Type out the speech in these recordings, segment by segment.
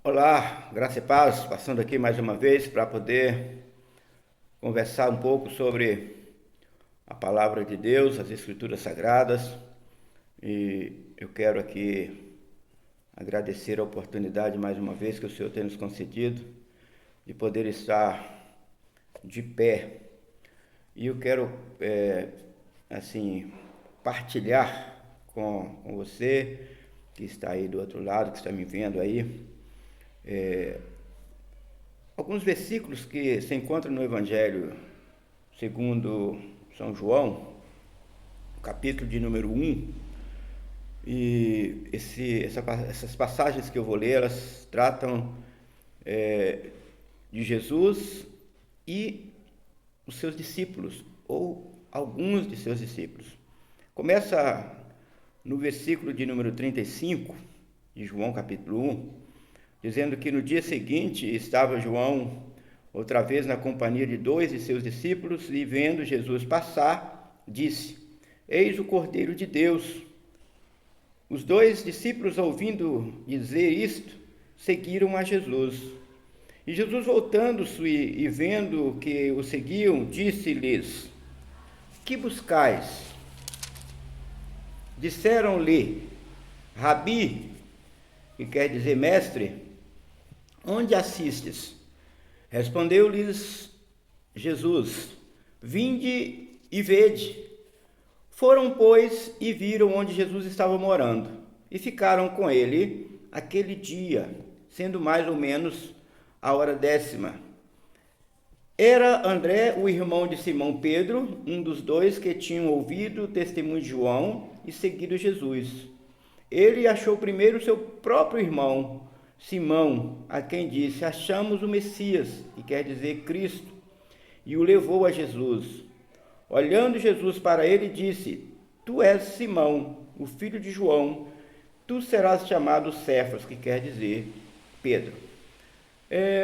Olá, graça e paz, passando aqui mais uma vez para poder conversar um pouco sobre a palavra de Deus, as Escrituras Sagradas, e eu quero aqui agradecer a oportunidade mais uma vez que o Senhor tem nos concedido de poder estar de pé. E eu quero, partilhar com você que está aí do outro lado, que está me vendo aí, alguns versículos que se encontram no Evangelho segundo São João, capítulo de número 1, e essas passagens que eu vou ler, elas tratam de Jesus e os seus discípulos, ou alguns de seus discípulos. Começa no versículo de número 35, de João capítulo 1, dizendo que no dia seguinte estava João outra vez na companhia de 2 de seus discípulos e vendo Jesus passar, disse: Eis o Cordeiro de Deus. Os 2 discípulos, ouvindo dizer isto, seguiram a Jesus. E Jesus, voltando-se e vendo que o seguiam, disse-lhes: Que buscais? Disseram-lhe: Rabi, que quer dizer mestre, onde assistes? Respondeu-lhes Jesus: Vinde e vede. Foram, pois, e viram onde Jesus estava morando, e ficaram com ele aquele dia, sendo mais ou menos a hora 10ª. Era André, o irmão de Simão Pedro, um dos 2 que tinham ouvido o testemunho de João e seguido Jesus. Ele achou primeiro seu próprio irmão, Simão, a quem disse: Achamos o Messias, que quer dizer Cristo, e o levou a Jesus. Olhando Jesus para ele, disse: Tu és Simão, o filho de João, tu serás chamado Cefas, que quer dizer Pedro.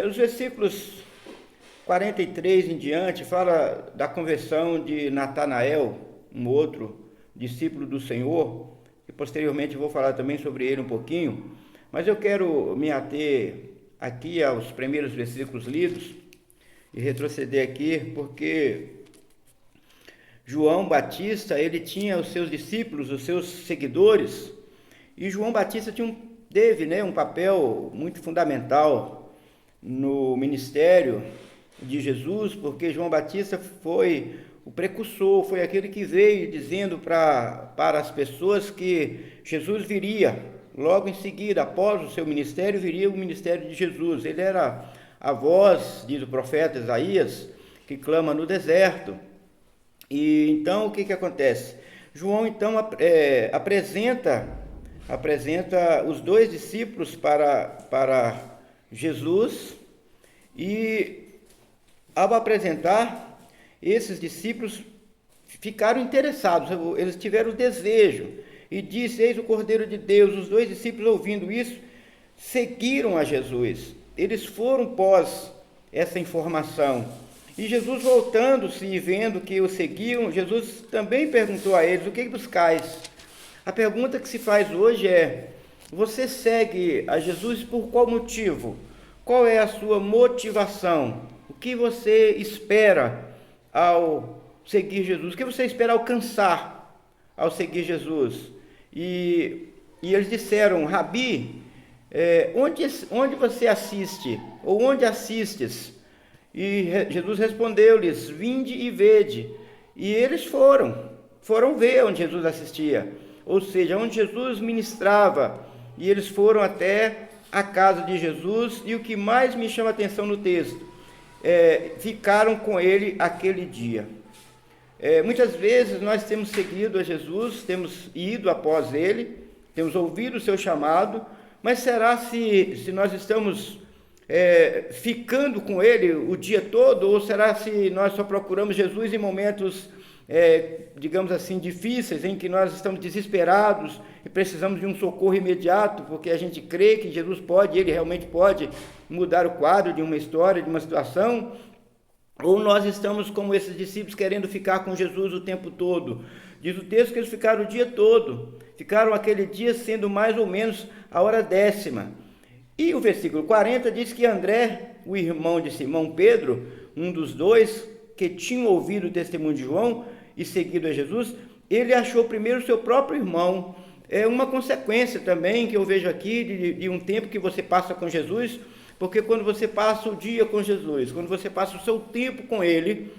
Os versículos 43 em diante fala da conversão de Natanael, um outro discípulo do Senhor, e posteriormente vou falar também sobre ele um pouquinho, mas eu quero me ater aqui aos primeiros versículos lidos e retroceder aqui, porque João Batista, ele tinha os seus discípulos, os seus seguidores, e João Batista teve um papel muito fundamental no ministério de Jesus, porque João Batista foi o precursor, foi aquele que veio dizendo para as pessoas que Jesus viria. Logo em seguida, após o seu ministério, viria o ministério de Jesus. Ele era a voz, diz o profeta Isaías, que clama no deserto. E então, o que acontece? João, então, apresenta os 2 discípulos para Jesus, e ao apresentar, esses discípulos ficaram interessados, eles tiveram o desejo, e disse: Eis o Cordeiro de Deus. Os 2 discípulos, ouvindo isso, seguiram a Jesus. Eles foram pós essa informação. E Jesus, voltando-se e vendo que o seguiam, Jesus também perguntou a eles: O que buscais? A pergunta que se faz hoje é: você segue a Jesus por qual motivo? Qual é a sua motivação? O que você espera ao seguir Jesus? O que você espera alcançar ao seguir Jesus? E eles disseram: Rabi, onde você assiste? Ou onde assistes? E Jesus respondeu-lhes: Vinde e vede. E eles foram ver onde Jesus assistia, ou seja, onde Jesus ministrava. E eles foram até a casa de Jesus, e o que mais me chama a atenção no texto, ficaram com ele aquele dia. Muitas vezes nós temos seguido a Jesus, temos ido após ele, temos ouvido o seu chamado, mas será se nós estamos ficando com ele o dia todo, ou será se nós só procuramos Jesus em momentos, digamos assim, difíceis, em que nós estamos desesperados e precisamos de um socorro imediato, porque a gente crê que Jesus pode, ele realmente pode mudar o quadro de uma história, de uma situação? Ou nós estamos como esses discípulos, querendo ficar com Jesus o tempo todo? Diz o texto que eles ficaram o dia todo, ficaram aquele dia sendo mais ou menos a hora 10ª. E o versículo 40 diz que André, o irmão de Simão Pedro, um dos dois que tinham ouvido o testemunho de João e seguido a Jesus, ele achou primeiro o seu próprio irmão. É uma consequência também que eu vejo aqui de um tempo que você passa com Jesus, porque quando você passa o dia com Jesus, quando você passa o seu tempo com Ele,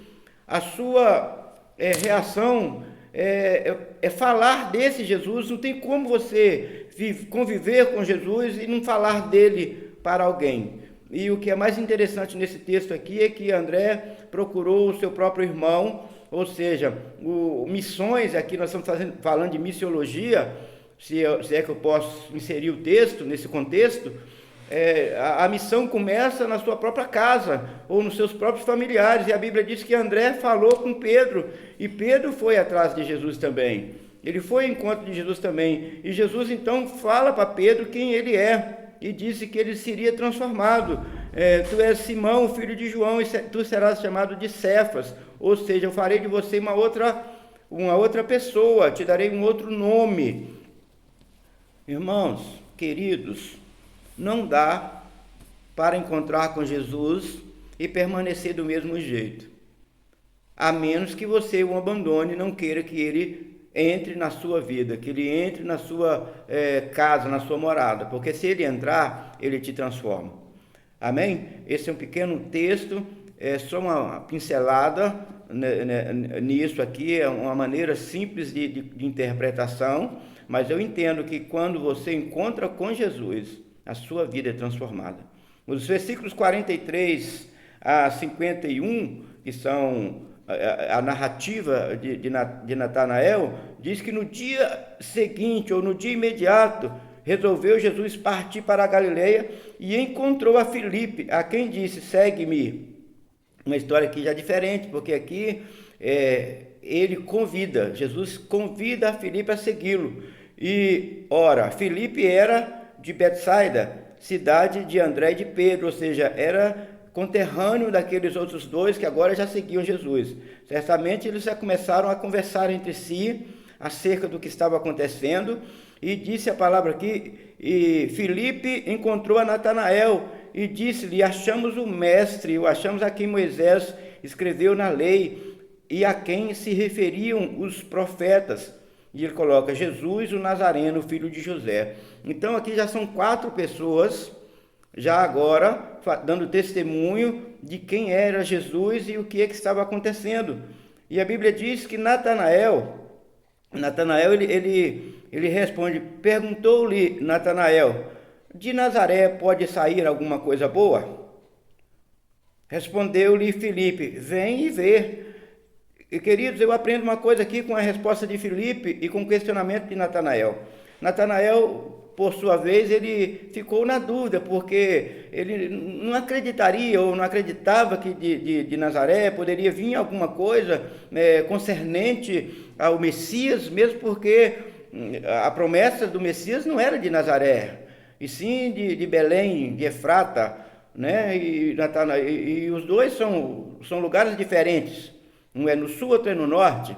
a sua reação é falar desse Jesus. Não tem como você conviver com Jesus e não falar dele para alguém. E o que é mais interessante nesse texto aqui é que André procurou o seu próprio irmão, ou seja, missões, aqui nós estamos falando de missiologia, se é que eu posso inserir o texto nesse contexto. A missão começa na sua própria casa ou nos seus próprios familiares, e a Bíblia diz que André falou com Pedro, e Pedro foi atrás de Jesus também, ele foi ao encontro de Jesus também, e Jesus então fala para Pedro quem ele é, e disse que ele seria transformado. Tu és Simão, filho de João, e tu serás chamado de Cefas, ou seja, eu farei de você uma outra pessoa, te darei um outro nome. Irmãos, queridos, não dá para encontrar com Jesus e permanecer do mesmo jeito, a menos que você o abandone e não queira que ele entre na sua vida, que ele entre na sua casa, na sua morada, porque se ele entrar, ele te transforma. Amém? Esse é um pequeno texto, é só uma pincelada nisso aqui, é uma maneira simples de interpretação, mas eu entendo que quando você encontra com Jesus, a sua vida é transformada. Os versículos 43 a 51, que são a narrativa de Natanael, diz que no dia seguinte, ou no dia imediato, resolveu Jesus partir para a Galileia e encontrou a Filipe, a quem disse: segue-me. Uma história aqui já diferente, porque aqui Jesus convida a Filipe a segui-lo. E, ora, Filipe era de Betsaida, cidade de André e de Pedro, ou seja, era conterrâneo daqueles outros dois que agora já seguiam Jesus. Certamente eles já começaram a conversar entre si acerca do que estava acontecendo, e disse a palavra aqui, e Filipe encontrou a Natanael e disse-lhe: achamos o mestre, o achamos a quem Moisés escreveu na lei e a quem se referiam os profetas. E ele coloca: Jesus, o Nazareno, filho de José. Então aqui já são 4 pessoas, já agora, dando testemunho de quem era Jesus e o que estava acontecendo. E a Bíblia diz que Natanael ele responde, perguntou-lhe Natanael: de Nazaré pode sair alguma coisa boa? Respondeu-lhe Filipe: vem e vê. E, queridos, eu aprendo uma coisa aqui com a resposta de Filipe e com o questionamento de Natanael. Natanael, por sua vez, ele ficou na dúvida, porque ele não acreditaria ou não acreditava que de Nazaré poderia vir alguma coisa concernente ao Messias, mesmo porque a promessa do Messias não era de Nazaré, e sim de Belém, de Efrata, né? E os dois são lugares diferentes. Um é no sul, outro é no norte.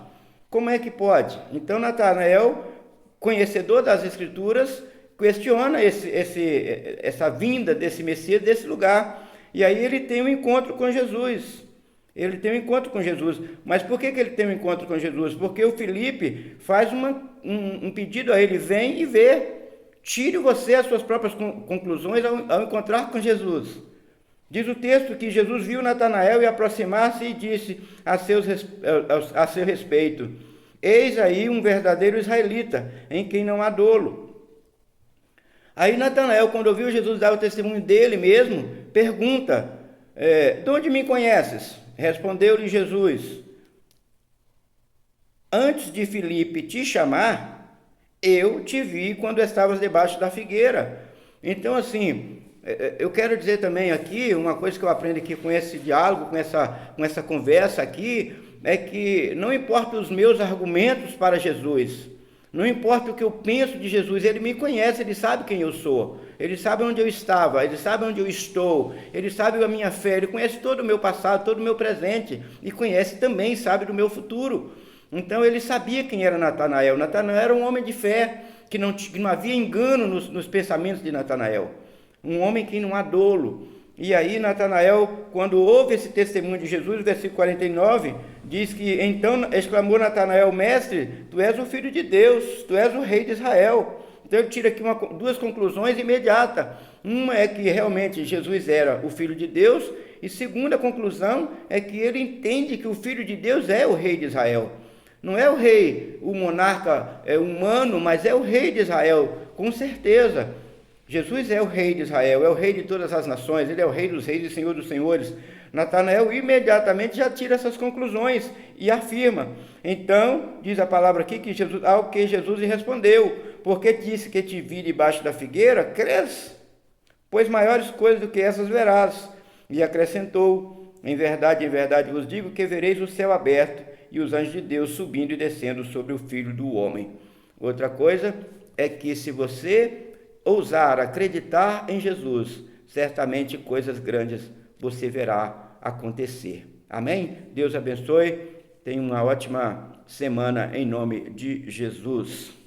Como é que pode? Então Natanael, conhecedor das Escrituras, questiona essa vinda desse Messias, desse lugar. E aí ele tem um encontro com Jesus. Mas por que ele tem um encontro com Jesus? Porque o Filipe faz um pedido a ele: vem e vê. Tire você as suas próprias conclusões ao encontrar com Jesus. Diz o texto que Jesus viu Natanael e aproximar-se e disse a seu respeito: eis aí um verdadeiro israelita, em quem não há dolo. Aí Natanael, quando ouviu Jesus dar o testemunho dele mesmo, pergunta: de onde me conheces? Respondeu-lhe Jesus: antes de Filipe te chamar, eu te vi quando estavas debaixo da figueira. Então, assim, eu quero dizer também aqui, uma coisa que eu aprendo aqui com esse diálogo, com essa conversa aqui, é que não importa os meus argumentos para Jesus, não importa o que eu penso de Jesus, Ele me conhece, Ele sabe quem eu sou, Ele sabe onde eu estava, Ele sabe onde eu estou, Ele sabe a minha fé, Ele conhece todo o meu passado, todo o meu presente, e conhece também, sabe do meu futuro. Então ele sabia quem era Natanael. Natanael era um homem de fé, que não havia engano nos pensamentos de Natanael. um homem que não há dolo. E aí Natanael, quando ouve esse testemunho de Jesus, versículo 49, diz que então exclamou Natanael: mestre, tu és o Filho de Deus, tu és o Rei de Israel. Então ele tira aqui duas conclusões imediatas. Uma é que realmente Jesus era o Filho de Deus, e segunda conclusão é que ele entende que o Filho de Deus é o Rei de Israel. Não é o rei, o monarca humano, mas é o Rei de Israel, com certeza. Jesus é o Rei de Israel, é o Rei de todas as nações, ele é o Rei dos reis e Senhor dos senhores. Natanael imediatamente já tira essas conclusões e afirma. Então, diz a palavra aqui que Jesus, ao que Jesus lhe respondeu: porque disse que te vi debaixo da figueira, crês? Pois maiores coisas do que essas verás. E acrescentou: em verdade vos digo que vereis o céu aberto e os anjos de Deus subindo e descendo sobre o Filho do Homem. Outra coisa é que se você ousar acreditar em Jesus, certamente coisas grandes você verá acontecer. Amém? Deus abençoe. Tenha uma ótima semana em nome de Jesus.